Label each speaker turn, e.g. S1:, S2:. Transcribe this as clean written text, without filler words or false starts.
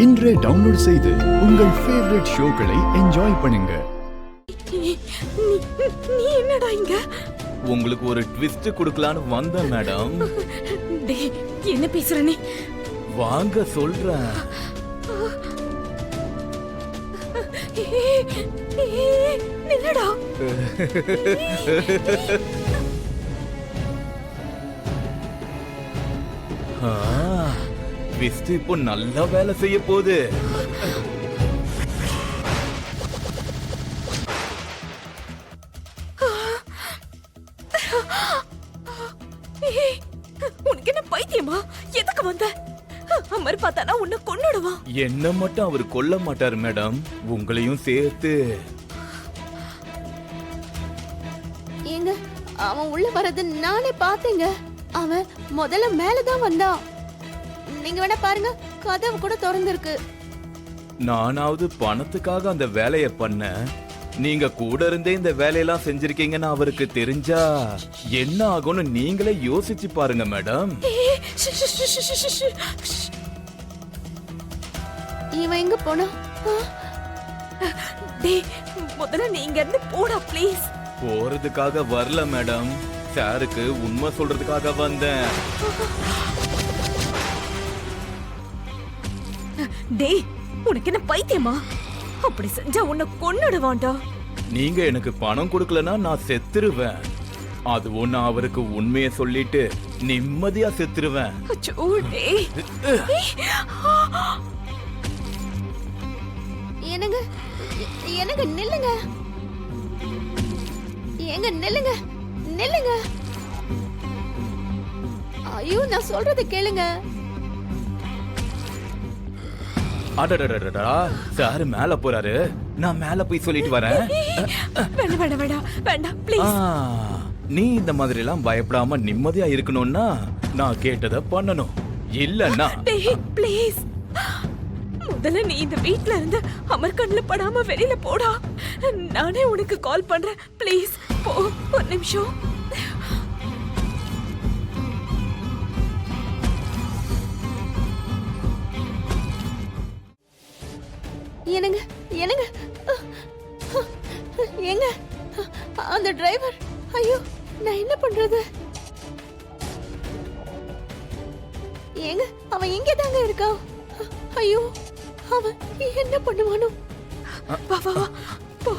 S1: இன்றே டவுன்லோட் செய்து உங்கள் ஃபேவரட் ஷோக்களை என்ஜாய் பண்ணுங்க.
S2: நீ என்னடா இங்க?
S3: உங்களுக்கு ஒரு ட்விஸ்ட் கொடுக்கலான்னு வந்தேன் மேடம்.
S2: டேய், என்ன பேசுற நீ?
S3: வாங்க சொல்றேன்.
S2: நில்லடா.
S3: ட்விஸ்ட் இப்போ நல்லா வேலை செய்ய போகுது.
S2: உனக்கு என்ன பைத்தியமா? எதுக்கு வந்த? அமர் பார்த்தானா உன்னை கொன்னுடுவான்.
S3: என்ன மட்டும் அவர் கொல்ல மாட்டார் மேடம், உங்களையும் சேர்த்து.
S4: ஏங்க, அவன் உள்ள வரது நானே பார்த்தேங்க. அவன் முதல்ல மேலதான் வந்தான். நீங்க வேணா பாருங்க, கதவு கூட திறந்திருக்கு.
S3: நானாவது பணத்துக்காக அந்த வேலைய பண்ண, நீங்க கூட இருந்தே இந்த வேலையெல்லாம் செஞ்சிருக்கீங்கன்னு அவருக்கு தெரிஞ்சா என்ன ஆகும்னு நீங்களே யோசிச்சு பாருங்க மேடம்.
S4: இவன் எங்க போனா?
S2: டேய், முதல்ல நீ இங்க இருந்து போடா ப்ளீஸ்.
S3: போறதுக்காக வரல மேடம், சாருக்கு உண்மை சொல்றதுக்காக வந்தேன்.
S2: டேய், உனக்கு என்ன பைத்தியமா? அப்படி செஞ்சா உன்னை கொன்னுடுவான்டா.
S3: நீங்க எனக்கு பணம் கொடுக்கலனா நான் செத்துருவேன். அது ஒண்ணு அவருக்கு உண்மையை சொல்லிட்டு நிம்மதியா செத்துருவேன்.
S2: அச்சோ, டேய்.
S4: என்னங்க, என்னங்க நில்லுங்க. ஏங்க நில்லுங்க, நில்லுங்க. ஐயோ, நான் சொல்றத கேளுங்க.
S3: அடடடடா, சார் மேல போறாரு, நான் மேல போய் சொல்லிட்டு வரேன்.
S2: வேண்டாம் வேண்டாம் வேண்டாம் வேண்டாம் ப்ளீஸ்.
S3: நீ இந்த மாதிரி எல்லாம் பயப்படாம நிம்மதியா இருக்கணும்னா நான் கேட்டத பண்ணணும். இல்லன்னா
S2: டேய் ப்ளீஸ், முதல்ல நீ இந்த வீட்ல இருந்து அமர் கண்ணுல படாம வெளியில போடா. நானே உனக்கு கால் பண்றேன். ப்ளீஸ் போ, ஒரு நிமிஷம்.
S4: என்னங்க, என்னங்க, ஏங்க அந்த டிரைவர், ஐயோ நான் என்ன பண்றது? ஏங்க, அவன் இங்கே தாங்க இருக்கான். ஐயோ, அவன் என்ன பண்ணுவானோ?
S2: வா வா வா, போ.